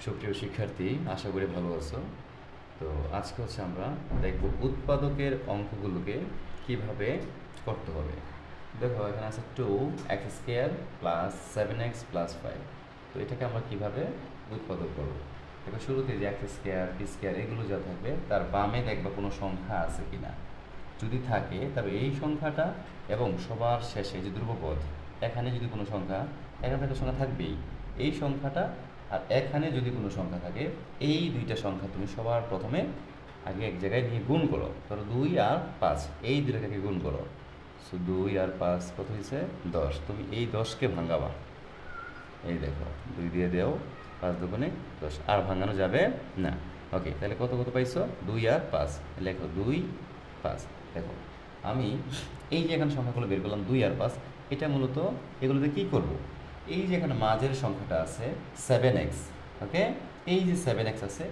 সুপ্রিয় শিক্ষার্থী, আশা করি ভালো আছো। তো আজকে হচ্ছে আমরা দেখব উৎপাদকের অঙ্কগুলোকে কিভাবে করতে হবে। দেখো এখানে আছে 2x² প্লাস 7x প্লাস 5। তো এটাকে আমরা কিভাবে উৎপাদক করব। দেখো শুরুতে যে x² p² এগুলো যা থাকবে তার বামে দেখবা কোনো সংখ্যা আছে কিনা। যদি থাকে তবে এই সংখ্যাটা এবং সবার শেষে যে ধ্রুবপদ এখানে যদি কোনো সংখ্যা, এখানে একটা সংখ্যা থাকবেই, এই সংখ্যাটা আর এখানে যদি কোনো সংখ্যা থাকে, এই দুইটা সংখ্যা তুমি সবার প্রথমে আগে এক জায়গায় নিয়ে গুণ করো। ধরো 2 আর 5, এই দুটাকে গুণ করো। সো 2 আর 5 কত হয়েছে? 10। তুমি এই 10কে ভাঙাবা। এই দেখো 2 দিয়ে দেও, 5 দুগুণে 10, আর ভাঙানো যাবে না। ওকে, তাহলে কত কত পাইছো? 2 আর 5। লেখো 2 5। দেখো আমি এই যে এখানে সংখ্যাগুলো বের করলাম 2 আর 5, এটা মূলত এগুলোতে কি করব? এই যে এখানে মাঝের সংখ্যাটা আছে 7x, ওকে, এই যে 7x আছে,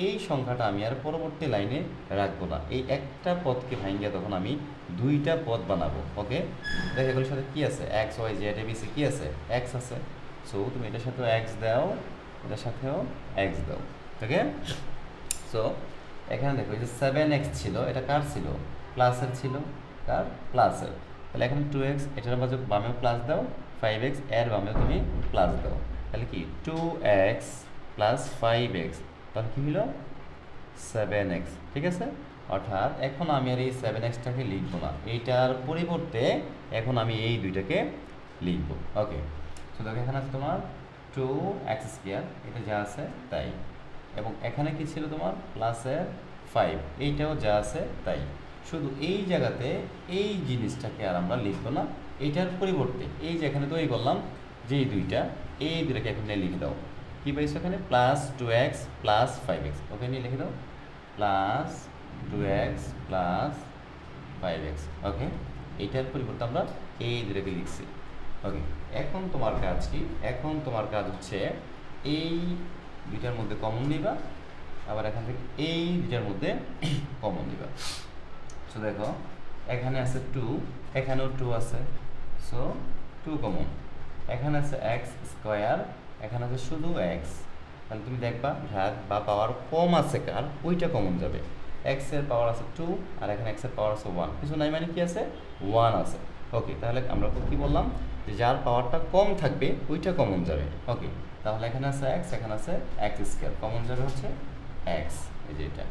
এই সংখ্যাটা আমি আর পরবর্তী লাইনে রাখবো না। এই একটা পদকে ভাঙিয়ে তখন আমি দুইটা পদ বানাবো। ওকে, দেখো এগুলোর সাথে কি আছে? x y z a b c কি আছে? x আছে। সো তুমি এটার সাথেও x দাও, এটার সাথেও x দাও। ওকে, সো এখানে দেখো এই যে 7x ছিল, এটা কার ছিল? প্লাসের ছিল। কার? প্লাসের। তাহলে এখানে 2x, এটার মাঝে বামেও প্লাস দাও, 5x এর বামেও তুমি প্লাস দাও। তাহলে কি 2x প্লাস 5x, তাহলে কি হলো? 7x। ঠিক আছে, অর্থাৎ এখন আমি আর এই 7xটাকে লিখবো না, এইটার পরিবর্তে এখন আমি এই দুইটাকে লিখবো। ওকে, তো দেখো এখানে আছে তোমার 2x², এটা যা আছে তাই, এবং এখানে কি ছিল তোমার? প্লাসের 5, এইটাও যা আছে তাই। শুধু এই জায়গাতে এই জিনিসটাকে আর আমরা লিখবো না, এইটার পরিবর্তে এই যে এখানে তৈরি করলাম যে এই দুইটাকে এখানে লিখে দাও। কি পাইছো এখানে? Plus 2x plus 5x। ওকে, নিয়ে লিখে দাও প্লাস 2x প্লাস 5x। ওকে, এইটার পরিবর্তে আমরা এই দুটাকে লিখছি। ওকে, এখন তোমার কাজ কি? এখন তোমার কাজ হচ্ছে এই দুইটার মধ্যে কমন নিবা, আবার এখান থেকে এই দুইটার মধ্যে কমন নিবা। সো দেখো এখানে আছে 2, এখানেও 2 আছে, সো 2 কমন। এখানে আছে x², এখানে আছে শুধু x। তাহলে তুমি দেখবা ভাগ বা পাওয়ার কম আছে কার, ওইটা কমন যাবে। x এর পাওয়ার আছে 2 আর এখানে x এর পাওয়ার আছে 1, কিছু নাই মানে কি আছে? 1 আছে। ওকে, তাহলে আমরা কি বললাম? যে যার পাওয়ারটা কম থাকবে ওইটা কমন যাবে। ওকে, তাহলে এখানে আছে x, এখানে আছে x², কমন যাবে হচ্ছে x, এই যে এটা।